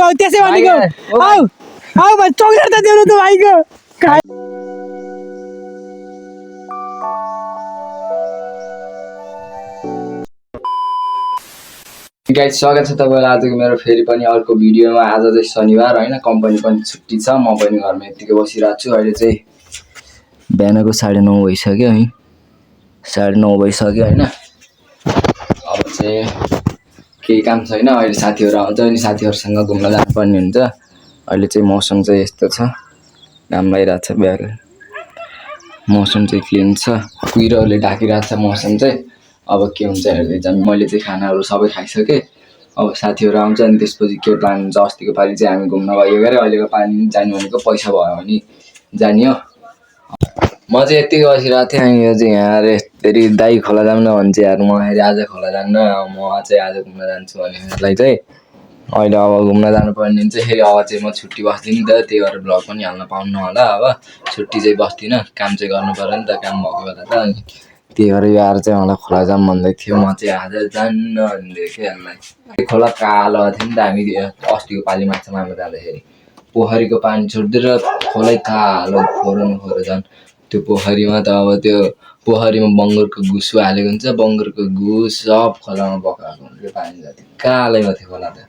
आऊ त्यसै भनेको आऊ आऊ भाइ चक्लेट त दिनु त भाइको गाइस स्वागत छ तपाईहरुलाई आजको मेरो फेरि पनि अर्को भिडियोमा। आज चाहिँ शनिबार हैन, कम्पनी पनि छुट्टी छ, म पनि घरमा यतिकै बसिरहेको छु। अहिले चाहिँ बिहानको 9:30 भइसक्यो है, 9:30 भइसक्यो हैन। अब चाहिँ केही काम छैन, अहिले साथीहरु आउँछ अनि साथीहरुसँग घुम्न जानुपर्ने हुन्छ। अहिले चाहिँ मौसम चाहिँ यस्तो छ, घाम लागिरहेको छ, बिहान मौसम चाहिँ क्लिन छ, कुहिरोले ढाकिरहेको छ मौसम चाहिँ। अब के हुन्छ हेर्दै जाऊँ। मैले चाहिँ खानाहरु सबै खाइसके। अब साथीहरु आउँछ अनि त्यसपछि के प्लान हुन्छ। अस्तिको पाली चाहिँ हामी घुम्न गयो गरे, अहिलेको पाली जानु भनेको पैसा भयो भने जानियो। म चाहिँ यतिकै बसिरहेको थिएँ अनि यो चाहिँ यहाँ रे फेरि दाइ खोला जाऊँ न भन्छ यार। म आज खोला जान्न, म चाहिँ आज घुम्न जान्छु भनेलाई चाहिँ अहिले अब घुम्न जानुपर्ने हुन्छ। फेरि अब चाहिँ म छुट्टी बस्दिनँ नि त, त्यही भएर भ्लग पनि हाल्न पाउनु होला। अब छुट्टी चाहिँ बस्दिनँ, काम चाहिँ गर्नु पर्यो नि त, काम भएको बेला त। अनि त्यही भएर यार चाहिँ मलाई खोला जाऊँ भन्दै थियो, म चाहिँ आज जान्न भन्दै थिएँ हामीलाई। खोला कालो थियो नि त, हामी अस्तिको पालि माछा मार्न जाँदाखेरि पोखरीको पानी छोडिदिएर खोलै कालो फोहोर झन्। त्यो पोखरीमा त अब त्यो पोखरीमा बङ्गुरको गुसु हालेको हुन्छ, बङ्गुरको गुस सब खोलामा बगाएको हुन्छ। पानी जति कालैमा थियो खोला त,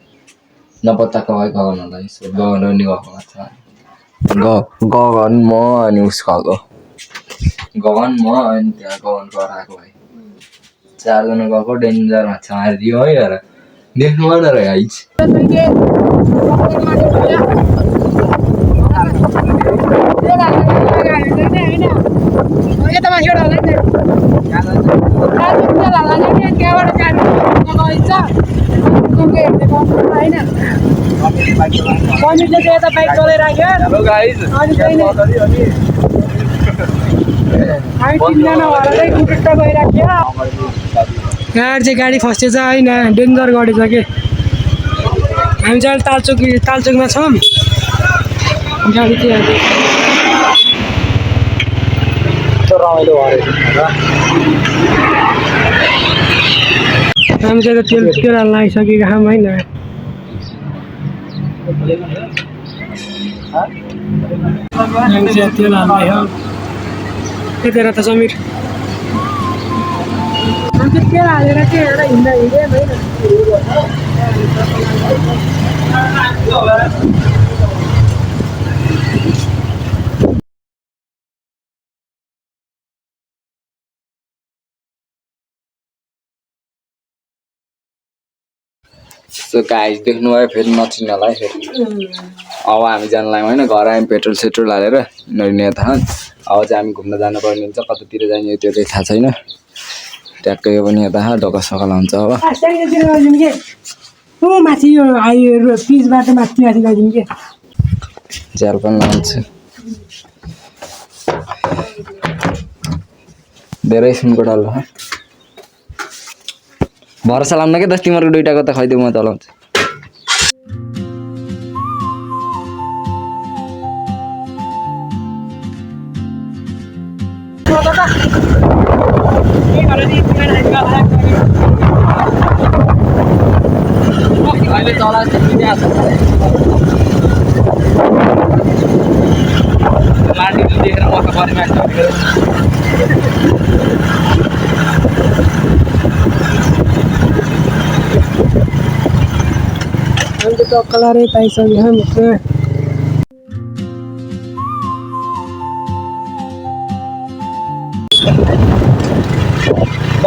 नपत्ताको भयो गगन होला। यसो गगन पनि गएको माछा गगन म अनि उसको गगन म अनि त्यहाँ गगनको हराएको भाइ 4 जना गएको, डेन्जर माछा मारिदियो है। हेर देख्नु भएन र गाइज। हेलो गाइज, यहाँ चाहिँ गाडी फस्टेछ होइन, डेन्जर गाडी छ कि। हामी चाहिँ तालचोकमा छौँ। गाडी चाहिँ हामी चाहिँ तेल हाल्न आइसकेका छौँ होइन। हामी चाहिँ तेल हाल्दैछौँ यतिखेर त समीर तेल हालेर चाहिँ एउटा हिँड्दा हिँडेँ होइन। सो गाइज देख्नु भयो, फेरि नचिन्नलाई फेरि अब हामी जान लाग्यौँ होइन। घर आयौँ, पेट्रोल सेट्रोल हालेर यिनीहरू यहाँ थाहा। अब चाहिँ हामी घुम्न जानुपर्ने हुन्छ, कतातिर जाने त्यो चाहिँ थाहा छैन। ट्याक्कै यो पनि यता ढोका सकाल हुन्छ। अब माथि यो पिचबाट माथि गइदिउँ कि झ्याल पनि लाउँछु। धेरै सुनको डल्लो भरोसा लाउन के 10 तिमीहरूको दुइटाको त खाइदिउँ, म चलाउँछु। अहिले चला माटी देखेर मक्का परिमा हामी त कलरै पाइसक्यो हामी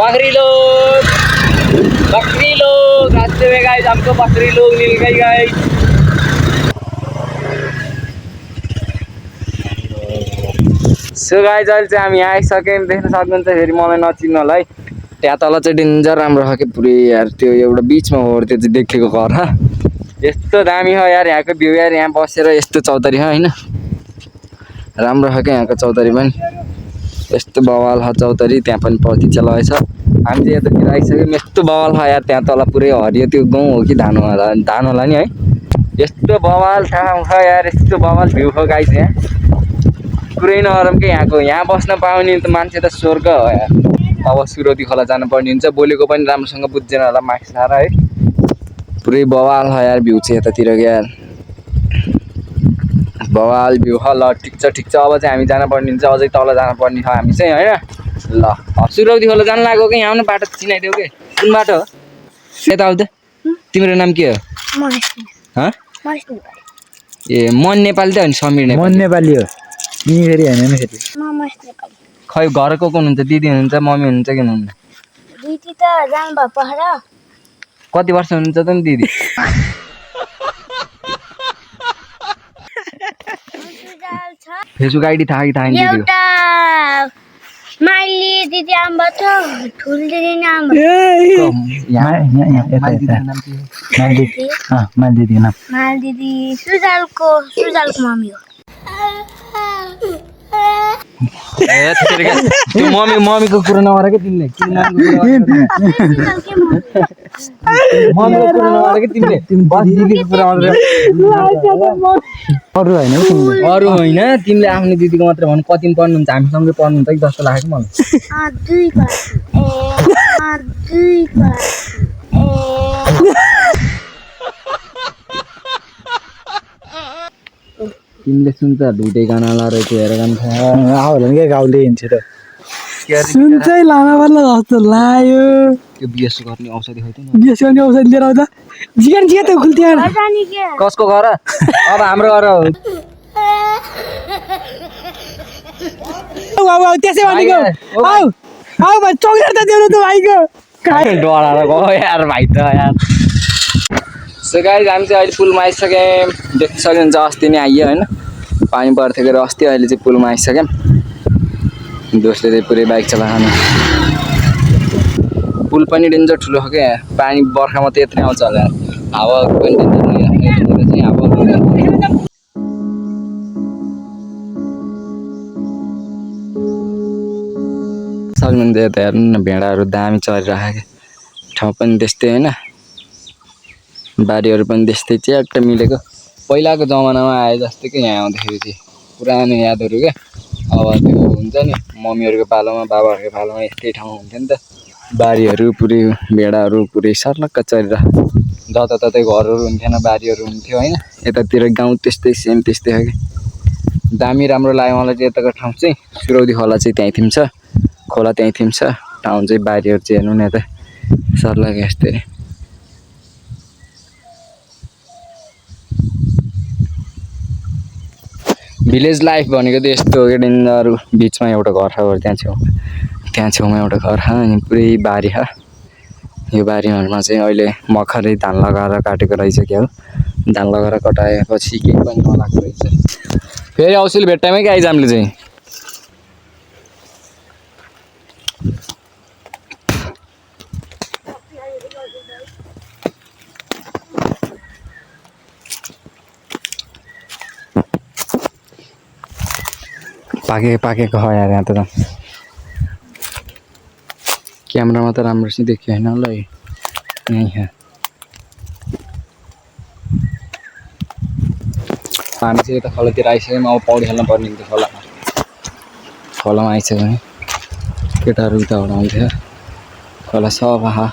बकरी लोग रास्ते में गाइस, हमको बकरी लोग मिल गई गाइस। सो गाइस अहिले चाहिँ हामी आइसक्यौँ। देख्न सक्नुहुन्छ फेरि मलाई नचिन्नु होला है। त्यहाँ तल चाहिँ डेन्जर राम्रो छ कि पुरै यार, त्यो एउटा बिचमा हो त्यो चाहिँ देखेको घर यस्तो दामी हो यार। यहाँको भ्यू यार, यहाँ बसेर यस्तो चौतारी छ होइन, राम्रो छ क्या यहाँको चौतारी पनि। यस्तो बवाल छ चौतारी, त्यहाँ पनि बगैँचा लगाएछ। हामी चाहिँ यतातिर आइसक्यौँ। यस्तो बवाल छ यार, त्यहाँ तल पुरै हरियो, त्यो गाउँ हो कि धान होला नि है। यस्तो बवाल ठाउँ छ यार, यस्तो बवाल भ्यू हो गाइस। यहाँ पुरै नरम के यहाँको, यहाँ बस्न पाउने त मान्छे त स्वर्ग हो यार। अब सुरती खोला जानुपर्ने हुन्छ। बोलेको पनि राम्रोसँग बुझ्दैन होला मास्क लाएर है। पुरै बवाल छ यार भ्यू चाहिँ यतातिर क्या यार बवाल भ्यू छ ल ठिक छ अब चाहिँ हामी जानुपर्ने हुन्छ अझै तल जानुपर्ने छ हामी चाहिँ होइन ल सुरौदी खोला जानु लाग्यो कि यहाँ बाटो चिनाइदेऊ कि कुन बाटो हो यता आउँदा तिम्रो नाम के हो ए मन नेपाली त होइन समीर नेपाली मन नेपाली हो नि फेरि हैन फेरि खै घर को हुनुहुन्छ दिदी हुनुहुन्छ मम्मी हुनुहुन्छ कि हुनुहुन्न दिदी त जानु भयो पहर कति वर्ष हुनुहुन्छ त नि दिदी फेसबुक आइडी थाहा कि थाहा एउटा माइली दिदी आम्बाट ठुल दिदी नाम माल दिदी नाम माल दिदी सुजालको मम्मी हो त्यो मम्मीको कुरो नगर कि तिमीले मम्मीको कुरो नगर कि तिमीले बस दिदीको कुरा गरेर अरू हैन अरू होइन तिमीले आफ्नो दिदीको मात्र भन्नु कतिमा पढ्नुहुन्छ हामीसँगै पढ्नुहुन्छ कि जस्तो लाग्यो कि मलाई तिमीले सुन्छ ढुटे गाना लाएर हेर गान आउला के गाउँले हिँड्छ त सुन चाहिँ लामा पर्ला जस्तो लाग्यो त्यो बिएस गर्ने औषधि खोइ बिएस गर्ने औषधि लिएर आउँदा जिगान जिगा त खुल्थ्यो कसको घर अब हाम्रो घर हो आऊ त्यसै भनेको आऊ भाइ चौकीदार त देऊ त भाइको डराएर गयो यार भाइ त यार सो गाइस हामी चाहिँ अहिले पुलमा आइसक्यौँ देख्न सक्नुहुन्छ अस्ति नै आइयो होइन पानी पर्थ्यो कि अस्ति अहिले चाहिँ पुलमा आइसक्यौँ दोस्रो चाहिँ पुरै बाइक चलाउनु पुल पनि डेन्जर ठुलो हो क्या पानी बर्खामा त यत्रै आउँछ होला हावा पनि डेन्जर चाहिँ हावा सक्नुहुन्छ यता हेर्नु न भेडाहरू दामी चरिरहेको ठाउँ पनि त्यस्तै होइन बारीहरू पनि त्यस्तै च्याट्ट मिलेको पहिलाको जमानामा आए जस्तो कि यहाँ आउँदाखेरि चाहिँ पुरानो यादहरू क्या अब त्यो हुन्छ नि मम्मीहरूको पालोमा बाबाहरूको पालोमा यस्तै ठाउँ हुन्थ्यो नि त बारीहरू पुरै भेडाहरू पुरै सर्लक्क चरिरहेको जताततै घरहरू हुन्थेन बारीहरू हुन्थ्यो होइन यतातिर गाउँ त्यस्तै सेम त्यस्तै हो कि दामी राम्रो लाग्यो मलाई चाहिँ यताको ठाउँ चाहिँ सुरौदी खोला चाहिँ त्यहीँ थिम्छ खोला त्यहीँ थिम्छ ठाउँ चाहिँ बारीहरू चाहिँ हेर्नु न यता सर्लक्क यस्तै भिलेज लाइफ भनेको त यस्तो हो कि डेन्जर बिचमा एउटा घर छ त्यहाँ छेउमा एउटा घर छ अनि पुरै बारी छ यो बारीहरूमा चाहिँ अहिले मखरै धान लगाएर काटेको रहेछ क्या हो धान लगाएर कटाएपछि केही पनि नलाएको रहेछ फेरि औसिल भेट्टामै क्या आइज हामीले चाहिँ पाकेको हो यार यहाँ त क्यामेरामा त राम्रोसित देखियो होइन ल यहीँ हामी चाहिँ यता खोलातिर आइसक्यौँ अब पौडी खेल्न पर्ने हुन्थ्यो खोलामा आइसक्यो भने केटाहरू उताबाट आउँथ्यो खोला सफा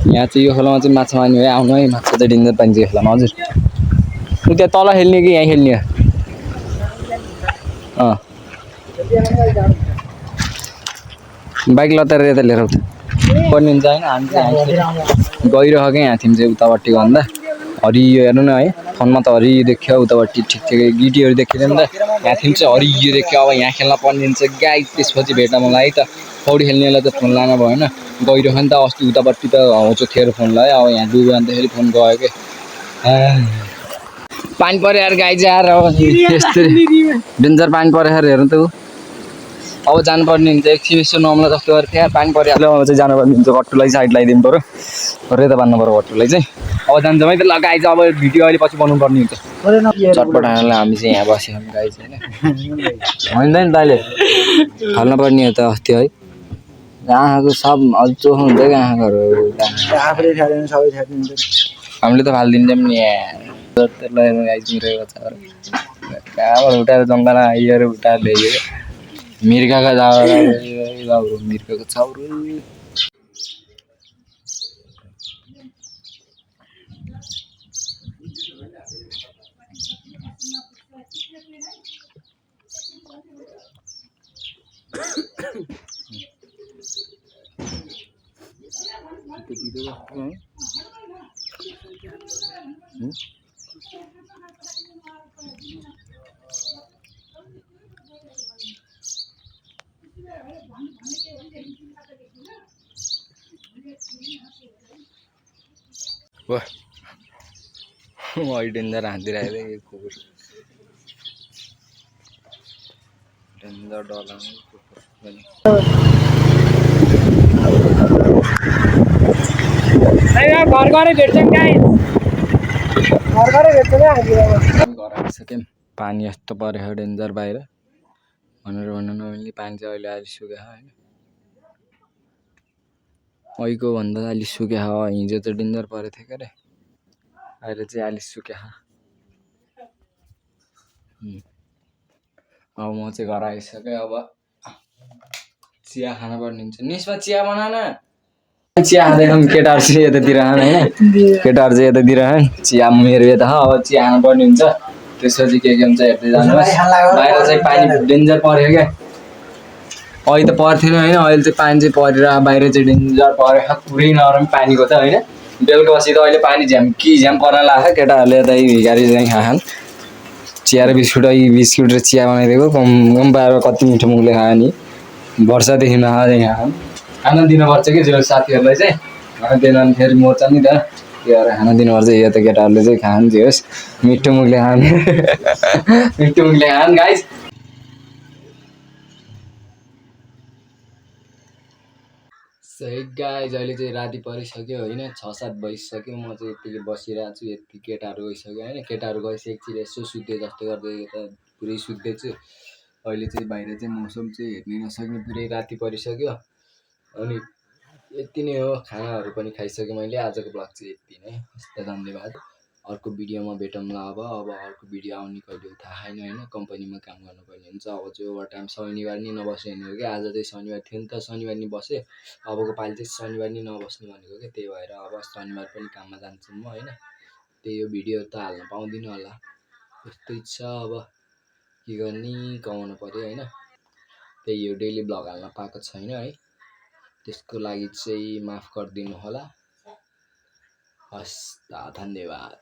यहाँ चाहिँ यो खोलामा चाहिँ माछा मार्ने भयो आउनु है माछा चाहिँ डेन्जर पाइन्छ यो खोलामा हजुर त्यहाँ तल खेल्ने कि यहाँ खेल्ने बाइक लताएर यता लिएर आउँछ पर्ने हुन्छ होइन हामी चाहिँ गइरह क्या यहाँ थियौँ चाहिँ उतापट्टि भन्दा हरियो हेर्नु न है फोनमा त हरियो देख्यो उतापट्टि ठिक ठिकै गिटीहरू देखिँदैन त यहाँ थियौँ चाहिँ हरियो देख्यो अब यहाँ खेल्न पर्ने हुन्छ गाई त्यसपछि भेट्न मलाई त पौडी खेल्नेलाई त फोन लानु भएन गइरह नि त अस्ति उतापट्टि त हाउँचो थियो फोन लगायो अब यहाँ डुब्यो अन्त फेरि फोन गयो कि पानी पऱ्यो यार गाई चाहिँ आएर अब यस्तो डेन्जर पानी पऱ्यो यार हेर्नु त अब जानुपर्ने हुन्छ एकछिन यसो नम्ला जस्तो गरेर त्यहाँ पानी परिहाल्यो अब चाहिँ जानुपर्ने हुन्छ कट्टुलाई साइड लगाइदिनु पऱ्यो रेता बान्नु पऱ्यो कट्टुलाई चाहिँ अब जान्छौँ है त ल गाई चाहिँ अब भिडियो अहिले पछि बनाउनु पर्ने हुन्छ चटपट हाल्नु हामी चाहिँ यहाँ बस्यौँ गाई चाहिँ होइन नि तैँले हाल्नुपर्ने हो त अस्ति है आँखाको सब अझो हुन्छ क्या आँखाहरू हामीले त फालिदिन्छौँ नि गाई मिरेको छ कहाँबाट उठाएर जङ्गलमा आइएर उठाएर ल्याइयो मिर्काको मिर्काको चाउरो डेन्जर हाँसिरहेको थियो कुकुर डेन्जर डराउने कुकुर पनि घर घरै भेट्छौँ गाइस घर घरै भेट्छ क्या हामी घर आइसक्यौँ पानी यस्तो परेको डेन्जर बाहिर भनेर भन्नु नमिल्ने पानी चाहिँ अहिले अलि सुकेको होइन अहिलेको भन्दा अलि सुकेको हिजो त डेन्जर परेको थियो के अरे अहिले चाहिँ अलि सुकेको अब म चाहिँ घर आइसकेँ अब चिया खान पर्ने हुन्छ निस्मा चिया बनान चिया खाँदैछौँ केटाहरू चाहिँ यतातिर खान होइन केटाहरू चाहिँ यतातिर खान चिया मेरो यता अब चिया खानु पर्ने हुन्छ त्यसपछि के हुन्छ हेर्दै जानुहोस् बाहिर चाहिँ पानी डेन्जर पऱ्यो क्या अहिले त पर्थेन होइन अहिले चाहिँ पानी चाहिँ परिरहेको बाहिर चाहिँ डेन्जर परेको पुरै नरम पानीको त होइन बेलुकापछि त अहिले पानी झ्याम पर्न लाग्छ केटाहरूले यता भिखारी चाहिँ खान चिया र बिस्कुट बिस्कुट र चिया बनाइदिएको कम पाएर कति मिठो मुखले खायो नि वर्षदेखि नखाँदै खाना दिनुपर्छ कि जो साथीहरूलाई चाहिँ खाना दिएन भने फेरि मर्छ नि त त्यही भएर खाना दिनुपर्छ यो त केटाहरूले चाहिँ खान दियोस् मिठो मुखले खान मिठो मुखले खान गाइस सही गाइस अहिले चाहिँ राति परिसक्यो होइन 6-7 बजिसक्यो म चाहिँ यत्तिकै बसिरहेको छु यति केटाहरू गइसक्यो होइन केटाहरू गएपछि एकछिन यसो सुत्दै जस्तो गर्दै यता पुरै सुत्दैछु अहिले चाहिँ बाहिर चाहिँ मौसम चाहिँ हेर्नै नसक्ने पुरै राति परिसक्यो अनि यति नै हो खानाहरू पनि खाइसकेँ मैले आजको ब्लग चाहिँ यति नै हस्त धन्यवाद अर्को भिडियोमा भेटौँला अब अर्को भिडियो आउने कहिले थाहा छैन होइन कम्पनीमा काम गर्नुपर्ने हुन्छ अब चाहिँ ओभर टाइम शनिबार नि नबस्ने भनेको क्या आज चाहिँ शनिबार थियो नि त शनिबार नि बसेँ अबको पालि चाहिँ शनिबार नि नबस्ने भनेको क्या त्यही भएर अब शनिबार पनि काममा जान्छु म होइन त्यही हो भिडियो त हाल्न पाउँदिनँ होला त्यस्तै छ अब के गर्ने कमाउनु पऱ्यो होइन त्यही हो डेली ब्लग हाल्न पाएको छैन है त्यसको लागि चाहिँ माफ गरिदिनु होला हस् धन्यवाद।